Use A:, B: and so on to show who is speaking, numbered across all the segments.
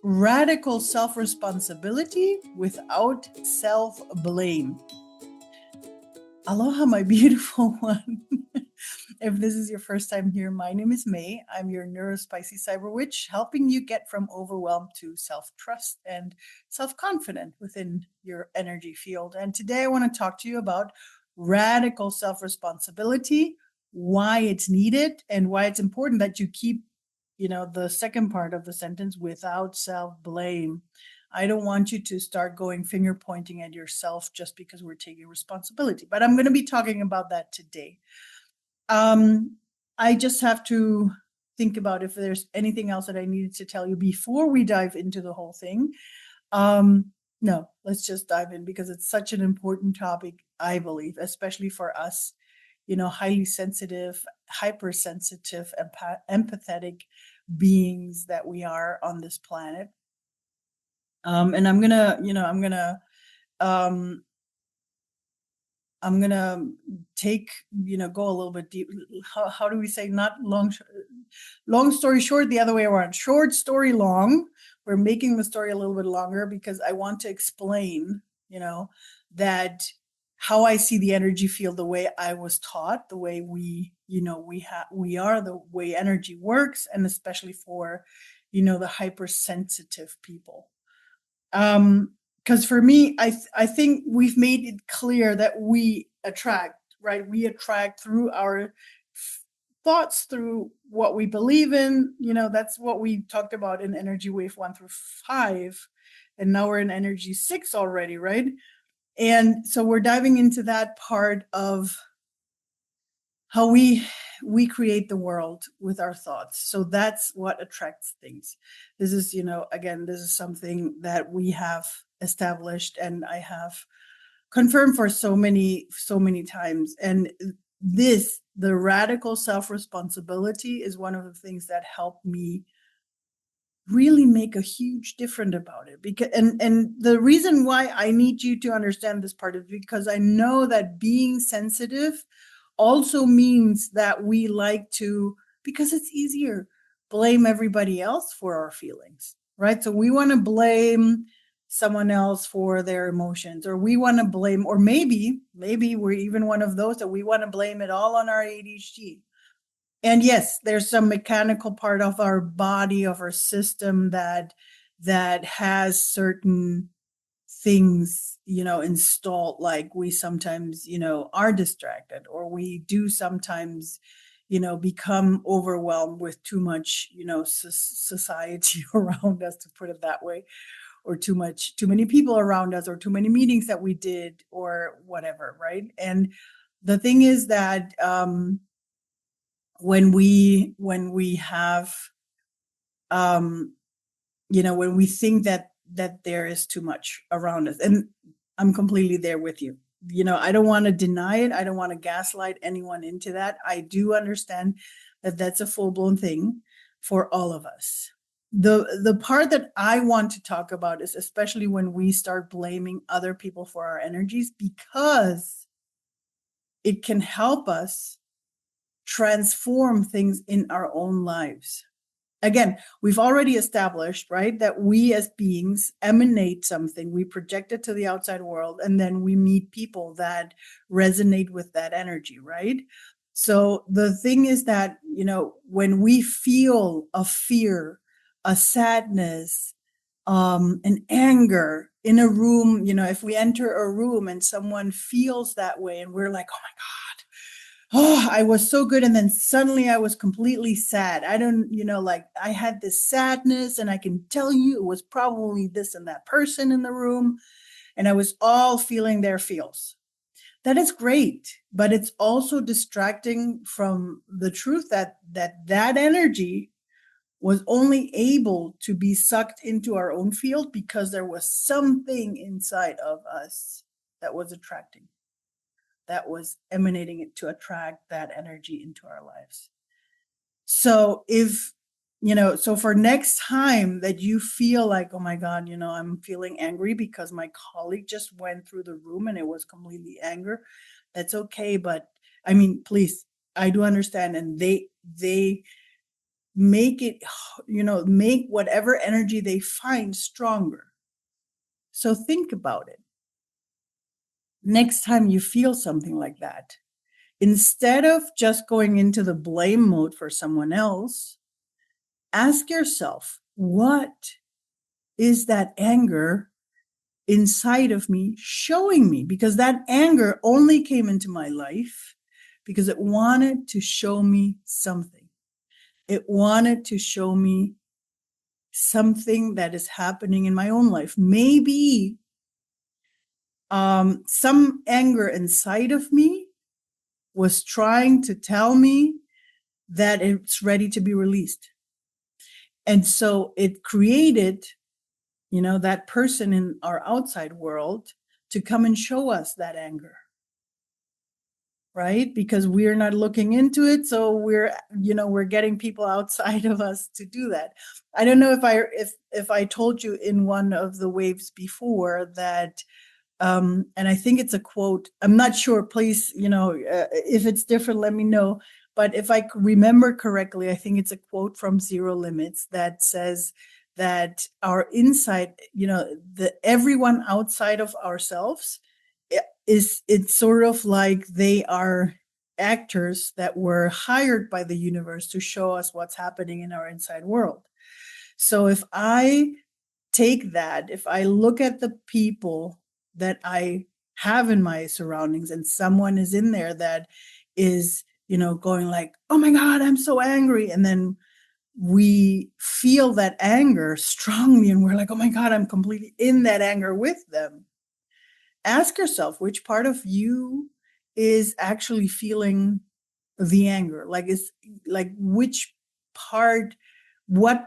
A: radical self-responsibility without self-blame. Aloha, my beautiful one. If this is your first time here, my name is May. I'm your neurospicy cyberwitch, helping you get from overwhelmed to self-trust and self-confident within your energy field. And today I want to talk to you about radical self-responsibility, why it's needed, and why it's important that you keep the second part of the sentence, without self-blame. I don't want you to start going finger pointing at yourself just because we're taking responsibility. But I'm going to be talking about that today. I just have to think about if there's anything else that I needed to tell you before we dive into the whole thing. No, let's just dive in because it's such an important topic, I believe, especially for us, highly sensitive, hypersensitive, empathetic beings that we are on this planet. And I'm gonna take, go a little bit deep. How do we say, not long story short, the other way around, short story long. We're making the story a little bit longer because I want to explain, that how I see the energy field, the way I was taught, the way we are, the way energy works, and especially for, the hypersensitive people. Because for me, I think we've made it clear that we attract, right? We attract through our thoughts, through what we believe in. That's what we talked about in energy wave 1 through 5. And now we're in energy 6 already, right? And so we're diving into that part of how we create the world with our thoughts. So that's what attracts things. This is, again, this is something that we have established and I have confirmed for so many times. And the radical self-responsibility is one of the things that helped me really make a huge difference about it. Because and the reason why I need you to understand this part is because I know that being sensitive also means that we like to, because it's easier, blame everybody else for our feelings, right? So we want to blame someone else for their emotions, or we want to blame, or maybe we're even one of those that we want to blame it all on our ADHD. And yes, there's some mechanical part of our body, of our system that has certain things, installed, like we sometimes, are distracted, or we do sometimes, become overwhelmed with too much, society around us, to put it that way, or too many people around us, or too many meetings that we did, or whatever, right? And the thing is that when we have when we think that there is too much around us, and I'm completely there with you. I don't want to deny it. I don't want to gaslight anyone into that. I do understand that that's a full-blown thing for all of us. The part that I want to talk about is especially when we start blaming other people for our energies, because it can help us transform things in our own lives. Again, we've already established, right, that we as beings emanate something, we project it to the outside world, and then we meet people that resonate with that energy, right? So the thing is that, when we feel a fear, a sadness, an anger in a room, if we enter a room and someone feels that way and we're like, oh my God, oh, I was so good. And then suddenly I was completely sad. I don't, I had this sadness, and I can tell you it was probably this and that person in the room. And I was all feeling their feels. That is great, but it's also distracting from the truth that energy was only able to be sucked into our own field because there was something inside of us that was attracting, that was emanating it to attract that energy into our lives. So so for next time that you feel like, oh my God, I'm feeling angry because my colleague just went through the room and it was completely anger, that's okay. But I mean, please, I do understand. And make it, make whatever energy they find stronger. So think about it. Next time you feel something like that, instead of just going into the blame mode for someone else, ask yourself, what is that anger inside of me showing me? Because that anger only came into my life because it wanted to show me something. It wanted to show me something that is happening in my own life. Maybe some anger inside of me was trying to tell me that it's ready to be released. And so it created, that person in our outside world to come and show us that anger. Right? Because we're not looking into it. So we're getting people outside of us to do that. I don't know if I told you in one of the waves before that, and I think it's a quote. I'm not sure. Please, if it's different, let me know. But if I remember correctly, I think it's a quote from Zero Limits that says that our inside, everyone outside of ourselves it's sort of like they are actors that were hired by the universe to show us what's happening in our inside world. So if I take that, if I look at the people that I have in my surroundings and someone is in there that is, going like, oh my God, I'm so angry. And then we feel that anger strongly and we're like, oh my God, I'm completely in that anger with them. Ask yourself which part of you is actually feeling the anger. Like which part,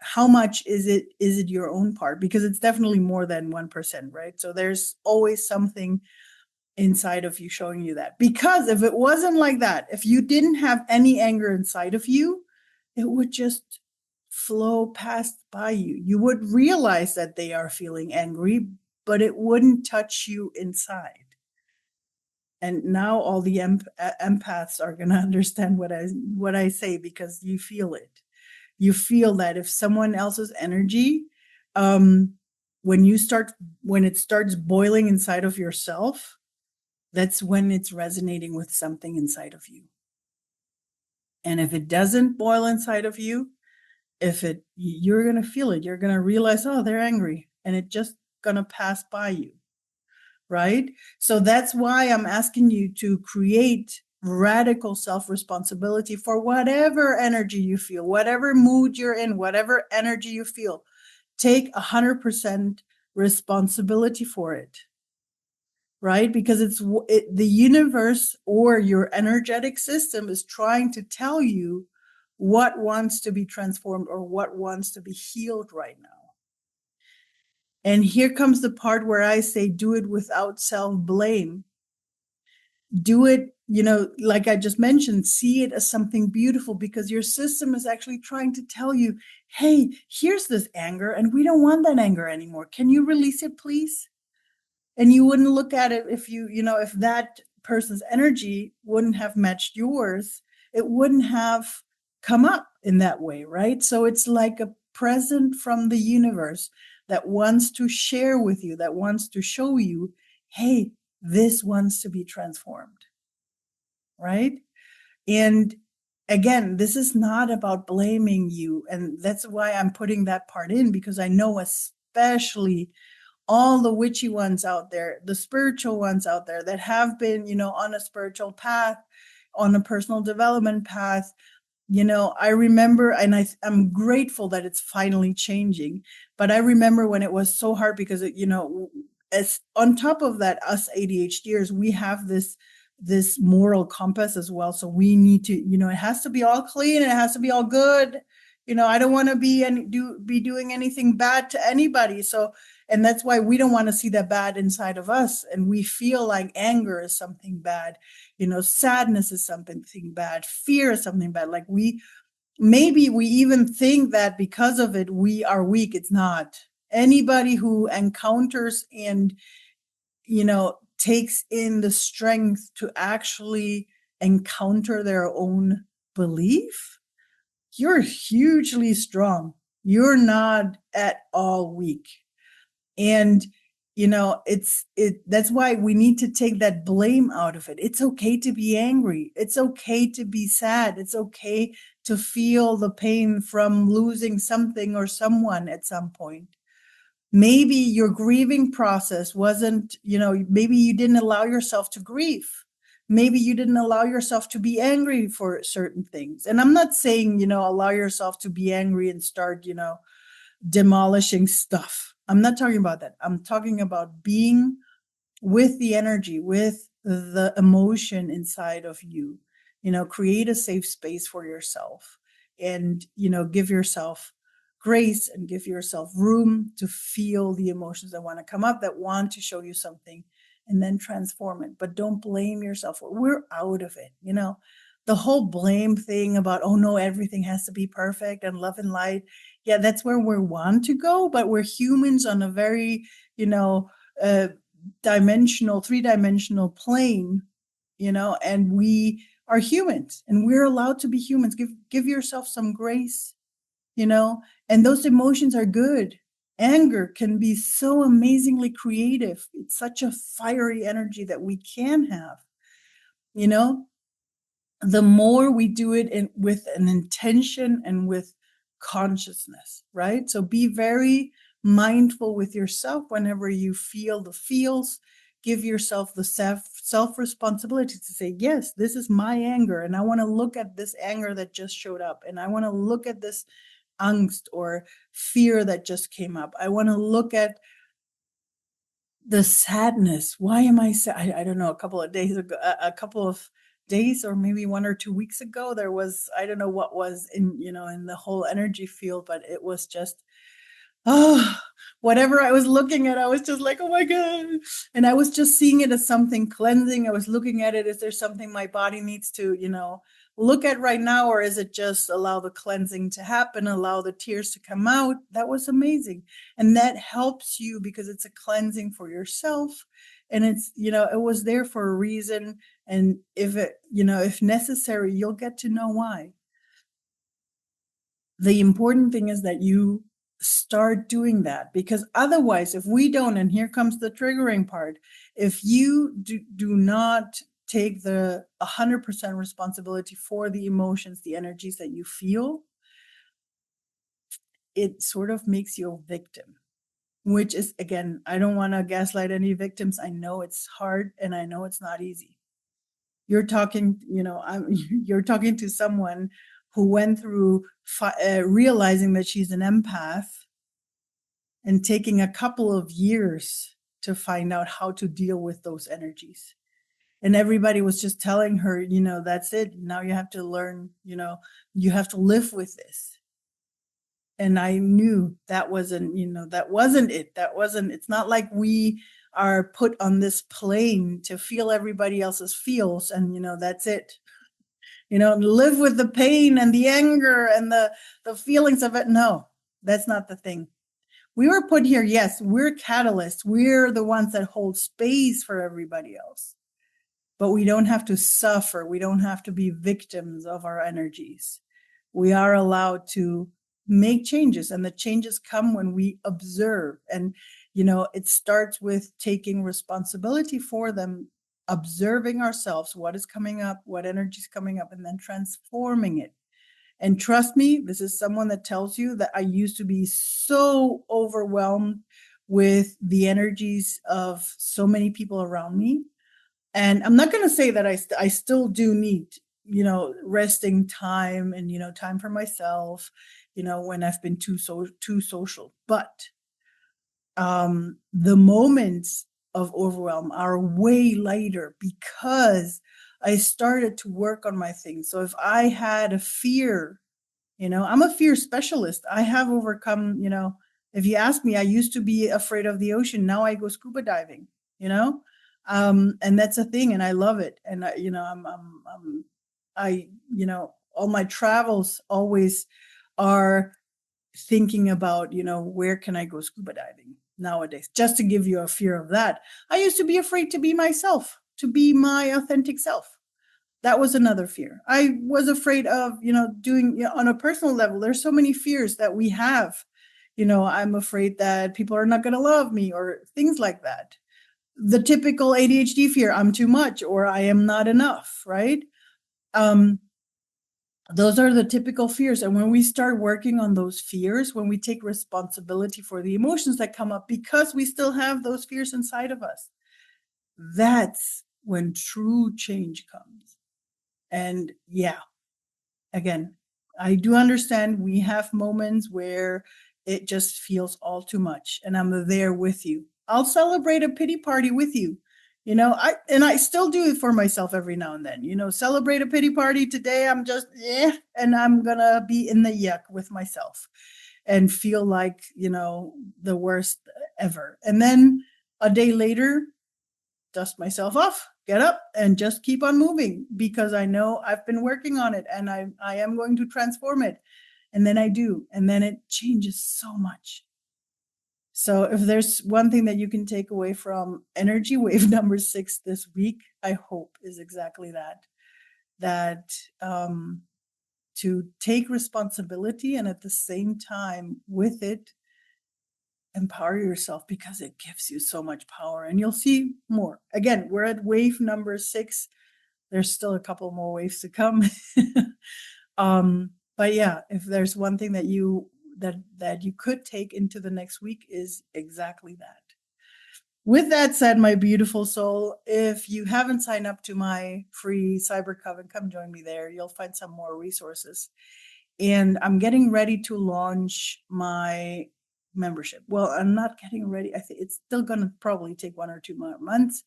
A: how much is it your own part? Because it's definitely more than 1%, right? So there's always something inside of you showing you that. Because if it wasn't like that, if you didn't have any anger inside of you, it would just flow past by you. You would realize that they are feeling angry, but it wouldn't touch you inside. And now all the empaths are going to understand what I say, because you feel it. You feel that if someone else's energy, when it starts boiling inside of yourself, that's when it's resonating with something inside of you. And if it doesn't boil inside of you, you're going to feel it. You're going to realize, oh, they're angry, and it's just going to pass by you. Right? So that's why I'm asking you to create radical self-responsibility for whatever energy you feel, whatever mood you're in, whatever energy you feel. Take 100% responsibility for it. Right? Because the universe or your energetic system is trying to tell you what wants to be transformed or what wants to be healed right now. And here comes the part where I say, do it without self-blame. Do it, like I just mentioned, see it as something beautiful, because your system is actually trying to tell you, hey, here's this anger and we don't want that anger anymore. Can you release it, please? And you wouldn't look at it if if that person's energy wouldn't have matched yours, it wouldn't have come up in that way, right? So it's like a present from the universe that wants to share with you, that wants to show you, hey, this wants to be transformed, right? And again, this is not about blaming you. And that's why I'm putting that part in, because I know especially all the witchy ones out there, the spiritual ones out there that have been, on a spiritual path, on a personal development path. I remember, and I'm grateful that it's finally changing, but I remember when it was so hard, because as on top of that, us ADHDers, we have this moral compass as well. So we need to, it has to be all clean, and it has to be all good. I don't want to be doing anything bad to anybody. So, and that's why we don't want to see that bad inside of us. And we feel like anger is something bad, sadness is something bad, fear is something bad. Like maybe we even think that because of it, we are weak. It's not. Anybody who encounters and, takes in the strength to actually encounter their own belief you're hugely strong. You're not at all weak. And that's why we need to take that blame out of it. It's okay to be angry. It's okay to be sad. It's okay to feel the pain from losing something or someone at some point. Maybe your grieving process wasn't, maybe you didn't allow yourself to grieve. Maybe you didn't allow yourself to be angry for certain things. And I'm not saying, allow yourself to be angry and start, demolishing stuff. I'm not talking about that. I'm talking about being with the energy, with the emotion inside of you. Create a safe space for yourself and, give yourself grace and give yourself room to feel the emotions that want to come up, that want to show you something, and then transform it. But don't blame yourself. We're out of it. The whole blame thing about, oh no, everything has to be perfect and love and light. Yeah, that's where we want to go, but we're humans on a very, uh, three-dimensional plane, and we are humans and we're allowed to be humans. Give yourself some grace, and those emotions are good. Anger can be so amazingly creative. It's such a fiery energy that we can have, you know the more we do it with an intention and with consciousness, right? So be very mindful with yourself whenever you feel the feels. Give yourself the self responsibility to say, yes, this is my anger, and I want to look at this anger that just showed up, and I want to look at this angst or fear that just came up. I want to look at the sadness. Why am I sad? I don't know. A couple of days ago, a couple of days or maybe 1 or 2 weeks ago, there was, I don't know what was in the whole energy field, but it was just, oh, whatever I was looking at, I was just like, oh my God. And I was just seeing it as something cleansing. I was looking at it, is there something my body needs to, look at right now? Or is it just allow the cleansing to happen, allow the tears to come out? That was amazing. And that helps you because it's a cleansing for yourself. And it's, it was there for a reason. And if necessary, you'll get to know why. The important thing is that you start doing that, because otherwise, if we don't, and here comes the triggering part, if you do not take the 100% responsibility for the emotions, the energies that you feel, it sort of makes you a victim, which is, again, I don't want to gaslight any victims. I know it's hard and I know it's not easy. You're talking, you're talking to someone who went through realizing that she's an empath and taking a couple of years to find out how to deal with those energies. And everybody was just telling her, that's it. Now you have to learn, you have to live with this. And I knew that wasn't it. It's not like we are put on this plane to feel everybody else's feels and, that's it. Live with the pain and the anger and the feelings of it. No, that's not the thing. We were put here. Yes, we're catalysts. We're the ones that hold space for everybody else. But we don't have to suffer. We don't have to be victims of our energies. We are allowed to make changes, and the changes come when we observe. And, it starts with taking responsibility for them, observing ourselves, what is coming up, what energy is coming up, and then transforming it. And trust me, this is someone that tells you that I used to be so overwhelmed with the energies of so many people around me. And I'm not going to say that I still do need, resting time and, time for myself, when I've been too social. But the moments of overwhelm are way lighter because I started to work on my things. So if I had a fear, I'm a fear specialist. I have overcome, if you ask me, I used to be afraid of the ocean. Now I go scuba diving, and that's a thing. And I love it. And, all my travels always are thinking about, where can I go scuba diving nowadays? Just to give you a fear of that. I used to be afraid to be myself, to be my authentic self. That was another fear. I was afraid of, doing, on a personal level. There's so many fears that we have. I'm afraid that people are not going to love me or things like that. The typical ADHD fear, I'm too much or I am not enough, right? Um, those are the typical fears. And when we start working on those fears, when we take responsibility for the emotions that come up because we still have those fears inside of us, that's when true change comes. And yeah, again, I do understand we have moments where it just feels all too much, and I'm there with you. I'll celebrate a pity party with you. I still do it for myself every now and then. Celebrate a pity party today. I'm just and I'm gonna be in the yuck with myself and feel like, the worst ever. And then a day later, dust myself off, get up, and just keep on moving because I know I've been working on it and I am going to transform it. And then I do. And then it changes so much. So if there's one thing that you can take away from energy wave number 6 this week, I hope is exactly that to take responsibility and at the same time with it, empower yourself because it gives you so much power and you'll see more. Again, we're at wave number 6. There's still a couple more waves to come. But yeah, if there's one thing that you could take into the next week is exactly that. With that said, my beautiful soul, if you haven't signed up to my free Cyber Coven, come join me there. You'll find some more resources. And I'm getting ready to launch my membership. Well, I'm not getting ready. I think it's still going to probably take 1 or 2 more months.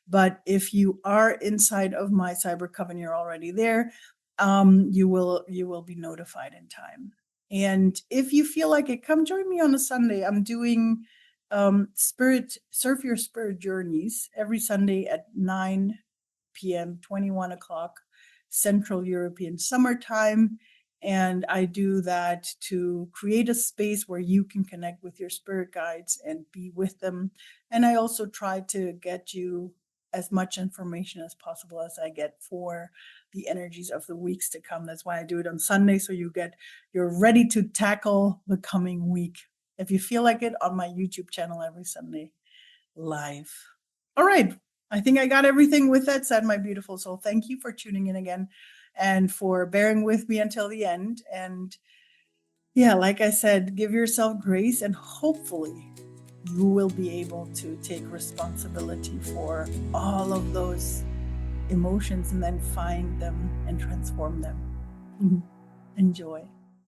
A: But if you are inside of my Cyber Coven, you're already there. You will be notified in time. And if you feel like it, come join me on a Sunday. I'm doing Surf Your Spirit Journeys every Sunday at 9 p.m., 21 o'clock Central European Summertime. And I do that to create a space where you can connect with your spirit guides and be with them. And I also try to get you as much information as possible as I get for the energies of the weeks to come. That's why I do it on Sunday, so you're ready to tackle the coming week. If you feel like it, on my YouTube channel every Sunday live. All right. I think I got everything. With that said, my beautiful soul, thank you for tuning in again and for bearing with me until the end. And yeah, like I said, give yourself grace and hopefully you will be able to take responsibility for all of those emotions and then find them and transform them. Enjoy.